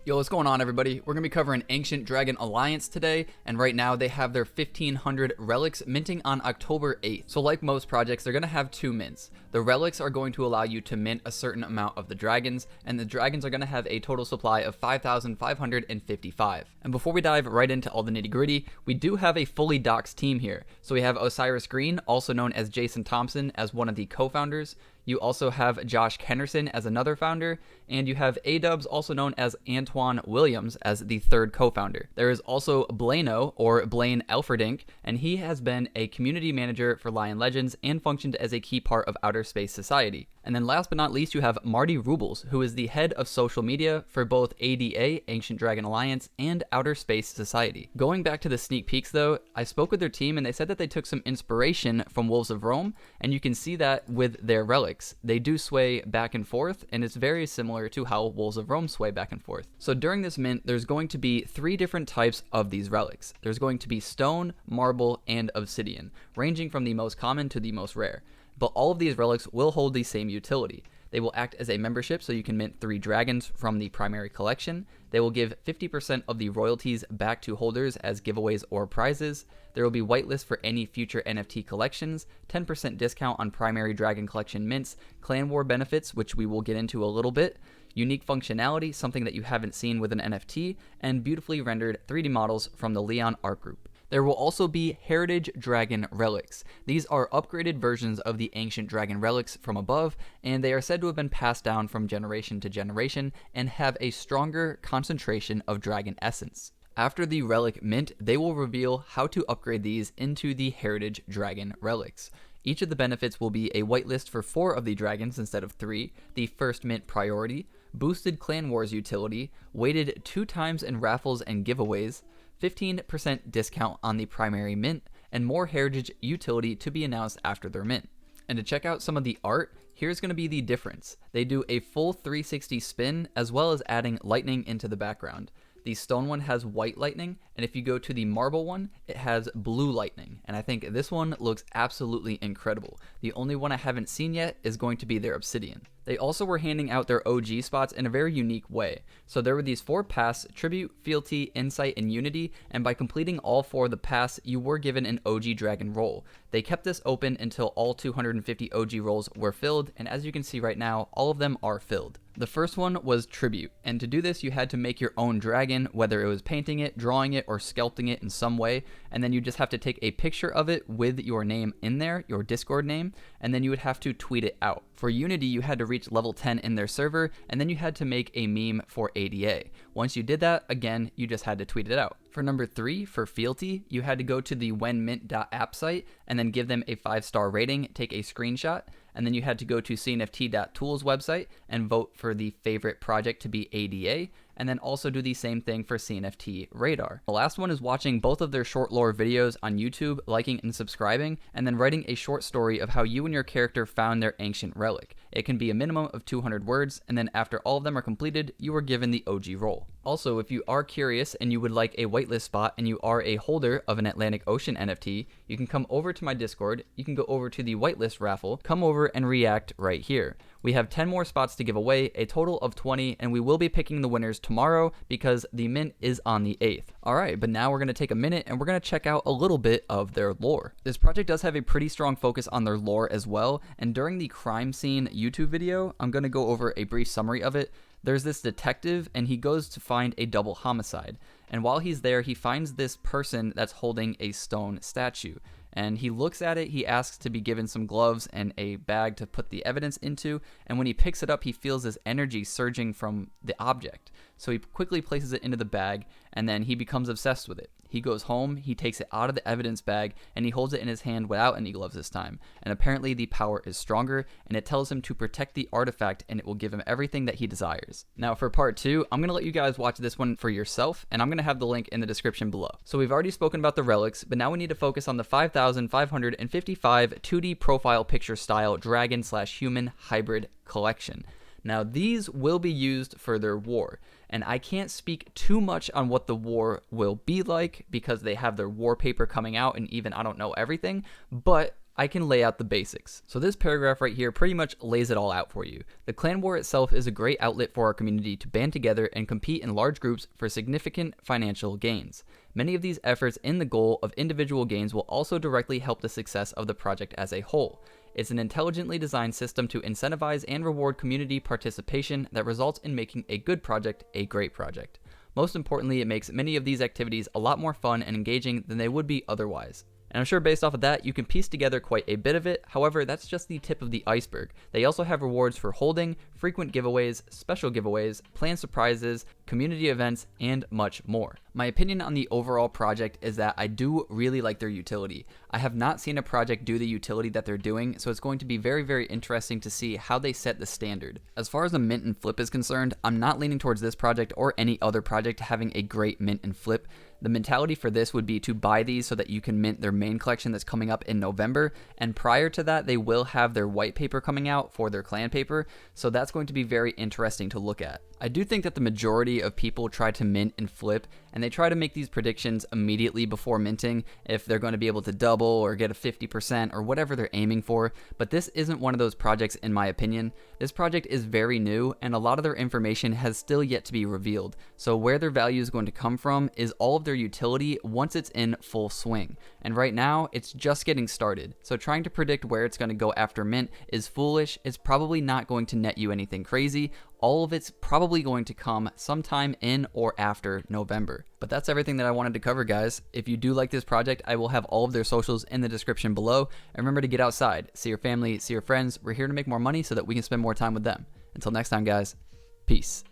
Yo, what's going on, everybody? We're going to be covering Ancient Dragon Alliance today, and right now they have their 1500 relics minting on October 8th. So like most projects, they're going to have two mints. The relics are going to allow you to mint a certain amount of the dragons, and the dragons are going to have a total supply of 5,555. And before we dive right into all the nitty gritty, we do have a fully doxed team here. So we have Osiris Green, also known as Jason Thompson, as one of the co-founders. You also have Josh Kennerson as another founder, and you have A-Dubs, also known as Antoine Williams, as the third co-founder. There is also Blano, or Blaine Elferdink, and he has been a community manager for Lion Legends and functioned as a key part of Outer Space Society. And then last but not least, you have Marty Rubles, who is the head of social media for both A.D.A, Ancient Dragon Alliance, and Outer Space Society. Going back to the sneak peeks though, I spoke with their team and they said that they took some inspiration from Wolves of Rome, and you can see that with their relics. They do sway back and forth, and it's very similar to how Wolves of Rome sway back and forth. So during this mint, there's going to be three different types of these relics. There's going to be stone, marble, and obsidian, ranging from the most common to the most rare. But all of these relics will hold the same utility. They will act as a membership, so you can mint 3 dragons from the primary collection. They will give 50% of the royalties back to holders as giveaways or prizes. There will be whitelist for any future NFT collections, 10% discount on primary dragon collection mints, clan war benefits, which we will get into a little bit, unique functionality, something that you haven't seen with an NFT, and beautifully rendered 3D models from the Leon art group. There will also be Heritage Dragon relics. These are upgraded versions of the Ancient Dragon relics from above, and they are said to have been passed down from generation to generation and have a stronger concentration of dragon essence. After the relic mint, they will reveal how to upgrade these into the Heritage Dragon relics. Each of the benefits will be a whitelist for 4 of the dragons instead of 3, the first mint priority, boosted Clan Wars utility, weighted 2 times in raffles and giveaways, 15% discount on the primary mint, and more heritage utility to be announced after their mint. And to check out some of the art, here's going to be the difference. They do a full 360 spin, as well as adding lightning into the background. The stone one has white lightning, and if you go to the marble one, it has blue lightning. And I think this one looks absolutely incredible. The only one I haven't seen yet is going to be their obsidian. They also were handing out their OG spots in a very unique way. So there were these 4 paths: Tribute, Fealty, Insight, and Unity, and by completing all 4 of the paths, you were given an OG Dragon role. They kept this open until all 250 OG roles were filled, and as you can see right now, all of them are filled. The first one was Tribute, and to do this you had to make your own dragon, whether it was painting it, drawing it, or sculpting it in some way, and then you just have to take a picture of it with your name in there, your Discord name, and then you would have to tweet it out. For Unity, you had to reach level 10 in their server, and then you had to make a meme for A.D.A. Once you did that, again, you just had to tweet it out. For number 3, for Fealty, you had to go to the whenmint.app site and then give them a 5-star rating, take a screenshot, and then you had to go to CNFT.tools website and vote for the favorite project to be A.D.A, and then also do the same thing for CNFT Radar. The last one is watching both of their short lore videos on YouTube, liking and subscribing, and then writing a short story of how you and your character found their ancient relic. It can be a minimum of 200 words, and then after all of them are completed, you are given the OG role. Also, if you are curious and you would like a whitelist spot and you are a holder of an Atlanick Ocean NFT, you can come over to my Discord, you can go over to the whitelist raffle, come over and react right here. We have 10 more spots to give away, a total of 20, and we will be picking the winners tomorrow because the mint is on the 8th. Alright, but now we're going to take a minute and we're going to check out a little bit of their lore. This project does have a pretty strong focus on their lore as well, and during the crime scene YouTube video, I'm going to go over a brief summary of it. There's this detective and he goes to find a double homicide, and while he's there he finds this person that's holding a stone statue, and he looks at it, he asks to be given some gloves and a bag to put the evidence into, and when he picks it up he feels this energy surging from the object, so he quickly places it into the bag and then he becomes obsessed with it. He goes home, he takes it out of the evidence bag, and he holds it in his hand without any gloves this time. And apparently the power is stronger, and it tells him to protect the artifact, and it will give him everything that he desires. Now for part 2, I'm going to let you guys watch this one for yourself, and I'm going to have the link in the description below. So we've already spoken about the relics, but now we need to focus on the 5,555 2D profile picture style dragon/human hybrid collection. Now these will be used for their war, and I can't speak too much on what the war will be like because they have their war paper coming out and even I don't know everything, but I can lay out the basics. So this paragraph right here pretty much lays it all out for you. The clan war itself is a great outlet for our community to band together and compete in large groups for significant financial gains. Many of these efforts in the goal of individual gains will also directly help the success of the project as a whole. It's an intelligently designed system to incentivize and reward community participation that results in making a good project a great project. Most importantly, it makes many of these activities a lot more fun and engaging than they would be otherwise. And I'm sure based off of that, you can piece together quite a bit of it. However, that's just the tip of the iceberg. They also have rewards for holding, frequent giveaways, special giveaways, planned surprises, community events, and much more. My opinion on the overall project is that I do really like their utility. I have not seen a project do the utility that they're doing, so it's going to be very, very interesting to see how they set the standard. As far as the mint and flip is concerned, I'm not leaning towards this project or any other project having a great mint and flip. The mentality for this would be to buy these so that you can mint their main collection that's coming up in November, and prior to that they will have their white paper coming out for their clan paper, so that's going to be very interesting to look at. I do think that the majority of people try to mint and flip, and they try to make these predictions immediately before minting if they're going to be able to double or get a 50% or whatever they're aiming for, but this isn't one of those projects in my opinion. This project is very new and a lot of their information has still yet to be revealed, so where their value is going to come from is all of their utility once it's in full swing, and right now it's just getting started, so trying to predict where it's going to go after mint is foolish. It's probably not going to net you anything crazy. All of it's probably going to come sometime in or after November. But that's everything that I wanted to cover, guys. If you do like this project, I will have all of their socials in the description below. And remember to get outside, see your family, see your friends. We're here to make more money so that we can spend more time with them. Until next time, guys, peace.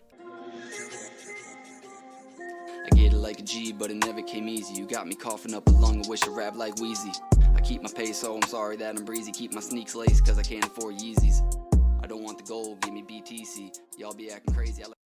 I get it like a G, but it never came easy. You got me coughing up a lung, I wish I rap like Wheezy. I keep my pace, so I'm sorry that I'm breezy. Keep my sneaks laced, cause I can't afford Yeezys. I don't want the gold, give me BTC. Y'all be acting crazy.